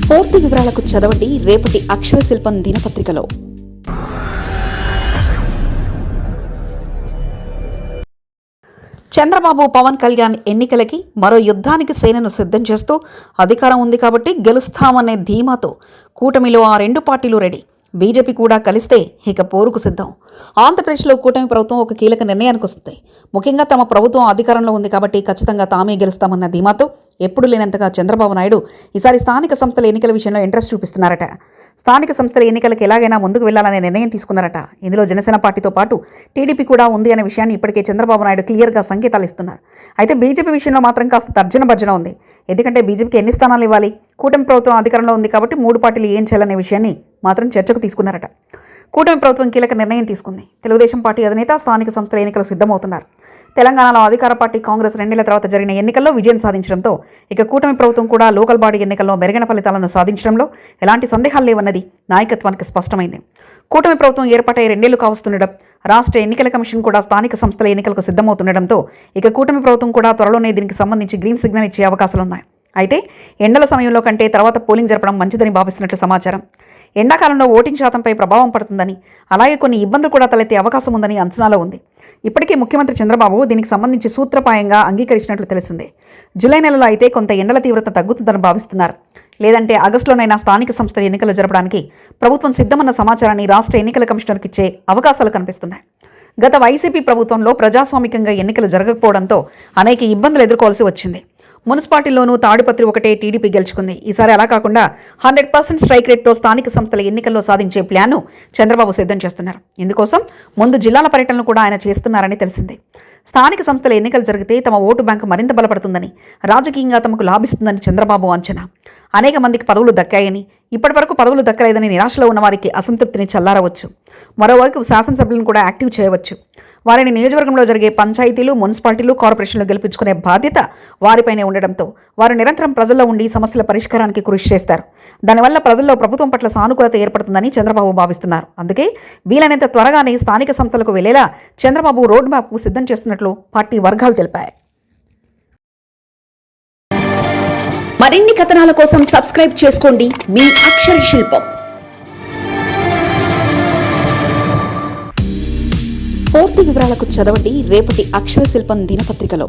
పూర్తి వివరాలకు చదవండి రేపటి అక్షర శిల్పం దినపత్రికలో. చంద్రబాబు పవన్ కళ్యాణ్ ఎన్నికలకి మరో యుద్ధానికి సేనను సిద్ధం చేస్తూ అధికారం ఉంది కాబట్టి గెలుస్తామనే ధీమాతో కూటమిలో ఆ రెండు పార్టీలు రెడీ. బీజేపీ కూడా కలిస్తే ఇక పోరుకు సిద్ధం. ఆంధ్రప్రదేశ్లో కూటమి ప్రభుత్వం ఒక కీలక నిర్ణయానికి వస్తుంది. ముఖ్యంగా తమ ప్రభుత్వం అధికారంలో ఉంది కాబట్టి ఖచ్చితంగా తామే గెలుస్తామన్న ధీమాతో ఎప్పుడు లేనంతగా చంద్రబాబు నాయుడు ఈసారి స్థానిక సంస్థల ఎన్నికల విషయంలో ఇంట్రెస్ట్ చూపిస్తున్నారట. స్థానిక సంస్థల ఎన్నికలకు ఎలాగైనా ముందుకు వెళ్లాలనే నిర్ణయం తీసుకున్నారట. ఇందులో జనసేన పార్టీతో పాటు టీడీపీ కూడా ఉంది అనే విషయాన్ని ఇప్పటికే చంద్రబాబు నాయుడు క్లియర్గా సంకేతాలు ఇస్తున్నారు. అయితే బీజేపీ విషయంలో మాత్రం కాస్త తర్జన భర్జన ఉంది. ఎందుకంటే బీజేపీకి ఎన్ని స్థానాలు ఇవ్వాలి, కూటమి ప్రభుత్వం అధికారంలో ఉంది కాబట్టి మూడు పార్టీలు ఏం చేయాలనే విషయాన్ని మాత్రం చర్చకు తీసుకున్నారట. కూటమి ప్రభుత్వం కీలక నిర్ణయం తీసుకుంది. తెలుగుదేశం పార్టీ అధినేత స్థానిక సంస్థల ఎన్నికలు సిద్ధమవుతున్నారు. తెలంగాణలో అధికార పార్టీ కాంగ్రెస్ 2 నెలల తర్వాత జరిగిన ఎన్నికల్లో విజయం సాధించడంతో ఇక కూటమి ప్రభుత్వం కూడా లోకల్ బాడీ ఎన్నికల్లో మెరుగైన ఫలితాలను సాధించడంలో ఎలాంటి సందేహాలు లేవన్నది నాయకత్వానికి స్పష్టమైంది. కూటమి ప్రభుత్వం ఏర్పాటై 2 ఏళ్లు కావస్తుండడం, రాష్ట్ర ఎన్నికల కమిషన్ కూడా స్థానిక సంస్థల ఎన్నికలకు సిద్ధమవుతుండడంతో ఇక కూటమి ప్రభుత్వం కూడా త్వరలోనే దీనికి సంబంధించి గ్రీన్ సిగ్నల్ ఇచ్చే అవకాశాలున్నాయి. అయితే ఎండల సమయంలో కంటే తర్వాత పోలింగ్ జరపడం మంచిదని భావిస్తున్నట్లు సమాచారం. ఎండాకాలంలో ఓటింగ్ శాతంపై ప్రభావం పడుతుందని, అలాగే కొన్ని ఇబ్బందులు కూడా తలెత్తే అవకాశం ఉందని అంచనాలో ఉంది. ఇప్పటికే ముఖ్యమంత్రి చంద్రబాబు దీనికి సంబంధించి సూత్రప్రాయంగా అంగీకరించినట్లు తెలిసిందే. జూలై నెలలో అయితే కొంత ఎండల తీవ్రత తగ్గుతుందని భావిస్తున్నారు. లేదంటే ఆగస్టులోనైనా స్థానిక సంస్థల ఎన్నికలు జరపడానికి ప్రభుత్వం సిద్ధమన్న సమాచారాన్ని రాష్ట్ర ఎన్నికల కమిషనర్కి ఇచ్చే అవకాశాలు కనిపిస్తున్నాయి. గత వైసీపీ ప్రభుత్వంలో ప్రజాస్వామికంగా ఎన్నికలు జరగకపోవడంతో అనేక ఇబ్బందులు ఎదుర్కోవాల్సి వచ్చింది. మున్సిపాలిటీలోనూ తాడిపత్రి ఒకటే టీడీపీ గెలుచుకుంది. ఈసారి అలా కాకుండా 100% స్ట్రైక్ రేట్తో స్థానిక సంస్థల ఎన్నికల్లో సాధించే ప్లాన్ను చంద్రబాబు సిద్ధం చేస్తున్నారు. ఇందుకోసం ముందు జిల్లాల పర్యటనలు కూడా ఆయన చేస్తున్నారని తెలిసింది. స్థానిక సంస్థల ఎన్నికలు జరిగితే తమ ఓటు బ్యాంకు మరింత బలపడుతుందని, రాజకీయంగా తమకు లాభిస్తుందని చంద్రబాబు అంచనా. అనేక మందికి పదవులు దక్కాయని, ఇప్పటి వరకు పదవులు దక్కలేదని నిరాశలో ఉన్న వారికి అసంతృప్తిని చల్లారవచ్చు. మరోవైపు శాసనసభ్యులను కూడా యాక్టివ్ చేయవచ్చు. వారిని నియోజకవర్గంలో జరిగే పంచాయతీలు, మున్సిపాలిటీలు, కార్పొరేషన్లు గెలిపించుకునే బాధ్యత వారిపైనే ఉండడంతో వారు నిరంతరం ప్రజల్లో ఉండి సమస్యల పరిష్కారానికి కృషి చేస్తారు. దానివల్ల ప్రజల్లో ప్రభుత్వం పట్ల సానుకూలత ఏర్పడుతుందని చంద్రబాబు భావిస్తున్నారు. అందుకే వీలైనంత త్వరగానే స్థానిక సంస్థలకు వెళ్లేలా చంద్రబాబు రోడ్ మ్యాప్ సిద్ధం చేస్తున్నట్లు పార్టీ వర్గాలు తెలిపాయి. మరిన్ని కథనాల కోసం సబ్స్క్రైబ్ చేసుకోండి మీ అక్షర శిల్పం. పూర్తి వివరాలకు చదవండి రేపటి అక్షర శిల్పం దినపత్రికలో.